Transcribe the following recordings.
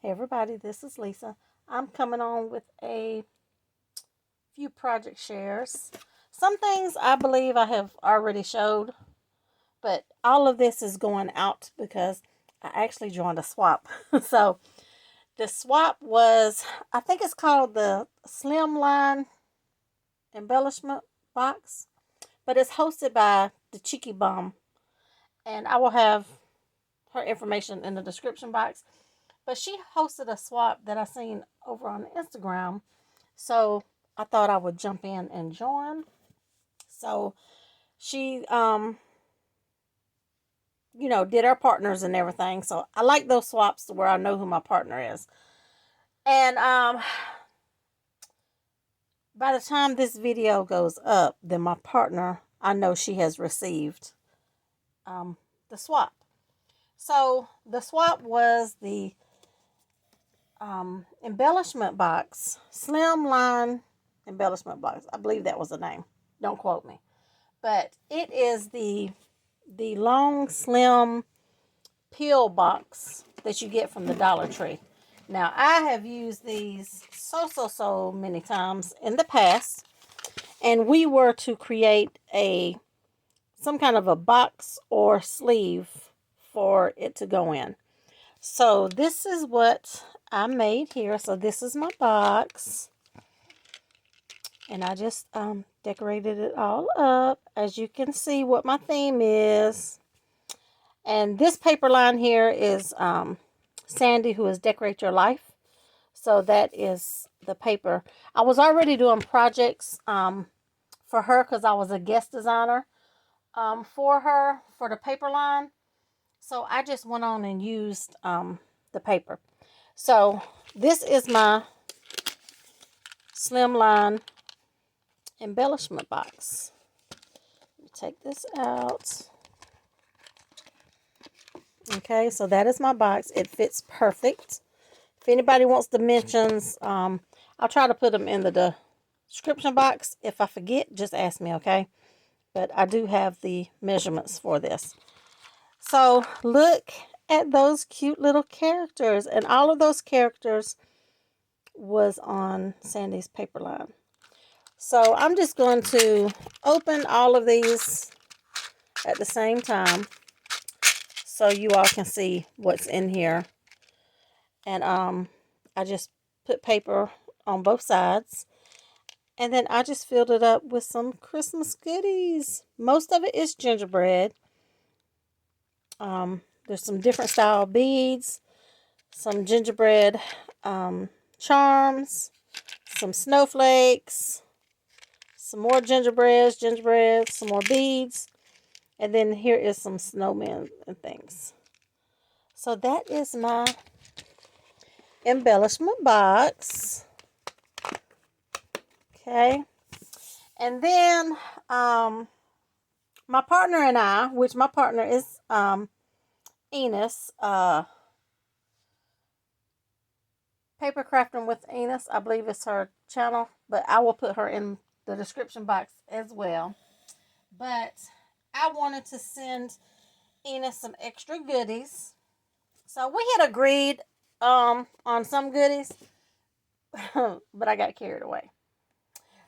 Hey everybody, this is Lisa. I'm coming on with a few project shares. Some things I believe I have already showed, but all of this is going out because I actually joined a swap. So the swap was, I think it's called the Slimline Embellishment Box, but it's hosted by the Cheeky Bum, and I will have her information in the description box. But she hosted a swap that I seen over on Instagram. So I thought I would jump in and join. So she did our partners and everything. So I like those swaps to where I know who my partner is. And by the time this video goes up, then my partner, I know she has received the swap. So the swap was the embellishment box, Slimline Embellishment Box. I believe that was the name. Don't quote me. But it is the long, slim peel box that you get from the Dollar Tree. Now, I have used these so many times in the past, and we were to create some kind of a box or sleeve for it to go in. So this is what I made here. So this is my box. And I just decorated it all up. As you can see what my theme is. And this paper line here is Sandy, who is Decorate Your Life. So that is the paper. I was already doing projects for her because I was a guest designer for her for the paper line. So I just went on and used the paper. So this is my Slimline embellishment box. Take this out. Okay, so that is my box. It fits perfect. If anybody wants dimensions, I'll try to put them in the description box. If I forget, just ask me, okay? But I do have the measurements for this. So look at those cute little characters. And all of those characters was on Sandy's paper line. So I'm just going to open all of these at the same time so you all can see what's in here. And I just put paper on both sides. And then I just filled it up with some Christmas goodies. Most of it is gingerbread. There's some different style beads, some gingerbread charms, some snowflakes, some more gingerbread, some more beads, and then here is some snowmen and things. So that is my embellishment box. Okay. And then my partner and I, which my partner is Enis, HappyCrafter with Enis, I believe it's her channel, but I will put her in the description box as well. But I wanted to send Enis some extra goodies. So we had agreed on some goodies, but I got carried away.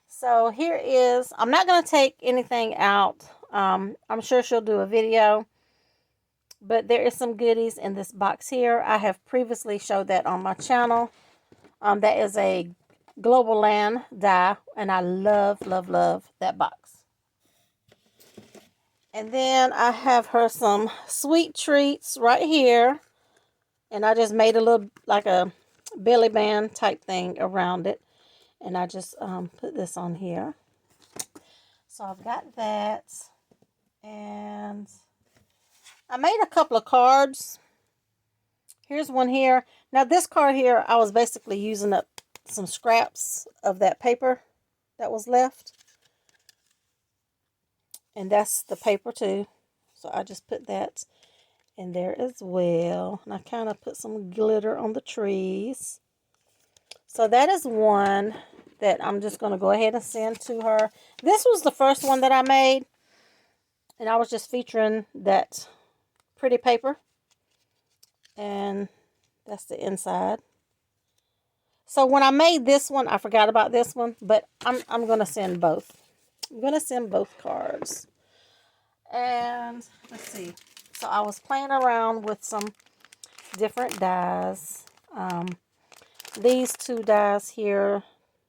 So here is, I'm not going to take anything out. I'm sure she'll do a video. But there is some goodies in this box here. I have previously showed that on my channel. That is a Global Land die. And I love that box. And then I have her some sweet treats right here. And I just made a little, like a belly band type thing around it. And I just put this on here. So I've got that. And I made a couple of cards. Here's one here. Now this card here, I was basically using up some scraps of that paper that was left. And that's the paper too. So I just put that in there as well. And I kind of put some glitter on the trees. So that is one that I'm just going to go ahead and send to her. This was the first one that I made. And I was just featuring that pretty paper. And That's the inside. So when I made this one, I forgot about this one, but I'm gonna send both. I'm gonna send both cards. And let's see. So I was playing around with some different dies. These two dies here.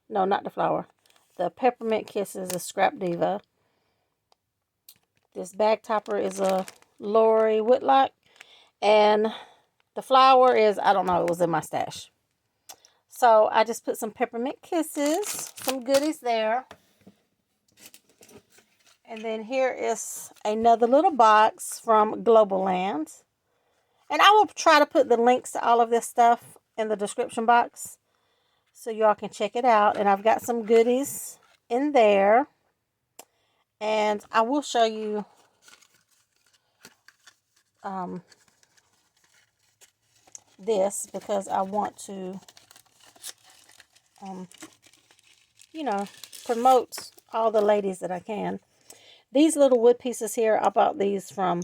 No, not the flower. The Peppermint Kisses is Scrap Diva. This bag topper is a Lori Whitlock. And the flower is, I don't know, it was in my stash. So I just put some Peppermint Kisses, some goodies there. And then here is another little box from Global Land. And I will try to put the links to all of this stuff in the description box so y'all can check it out. And I've got some goodies in there. And I will show you this because I want to, you know, promote all the ladies that I can. These little wood pieces here, I bought these from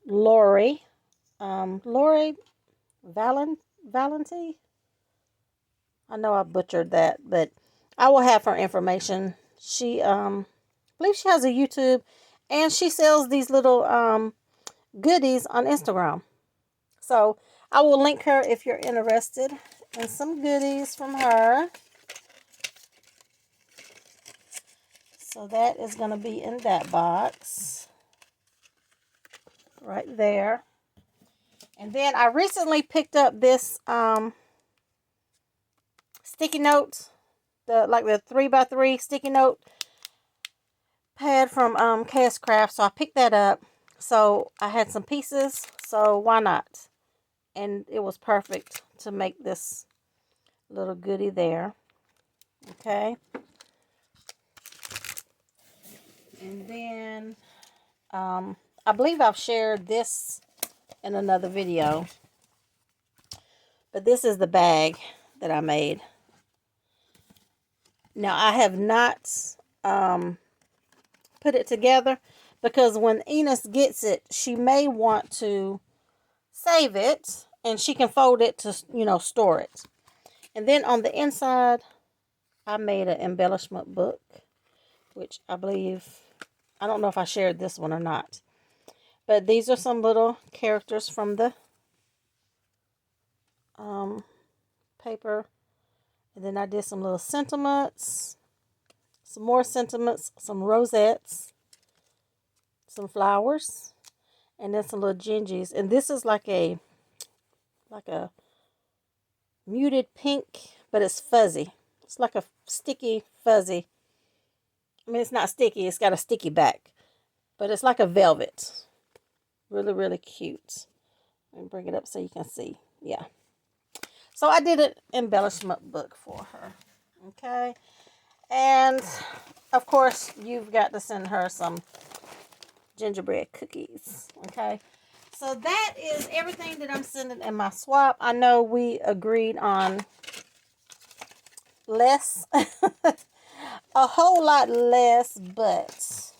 Lori. Lori Valenti. I know I butchered that, but I will have her information. She, I believe she has a YouTube, and she sells these little goodies on Instagram. So I will link her if you're interested in some goodies from her. So that is going to be in that box right there. And then I recently picked up this sticky note, the 3x3 sticky note pad from KS Craft. So I picked that up. So I had some pieces, so why not? And it was perfect to make this little goodie there. Okay. And then I believe I've shared this in another video. But this is the bag that I made. Now I have not put it together because when Enis gets it, she may want to save it and she can fold it to, you know, store it. And then on the inside, I made an embellishment book, which I believe, I don't know if I shared this one or not. But these are some little characters from the paper. And then I did some little sentiments, some more sentiments, some rosettes, some flowers, and then some little gingies. And this is like a muted pink, but it's fuzzy. It's like a sticky, fuzzy. I mean, it's not sticky. It's got a sticky back, but it's like a velvet. Really, really cute. Let me bring it up so you can see. Yeah. So I did an embellishment book for her. Okay. And, of course, you've got to send her some gingerbread cookies. Okay. So that is everything that I'm sending in my swap. I know we agreed on less. A whole lot less, but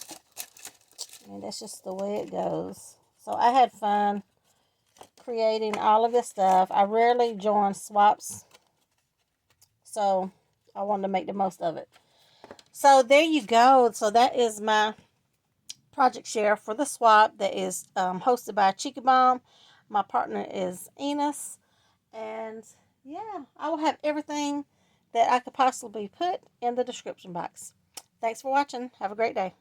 I mean, that's just the way it goes. So I had fun creating all of this stuff. I rarely join swaps, so I wanted to make the most of it. So there you go. So that is my project share for the swap that is hosted by Cheeky Bomb. My partner is Enis. And yeah, I will have everything that I could possibly put in the description box. Thanks for watching. Have a great day.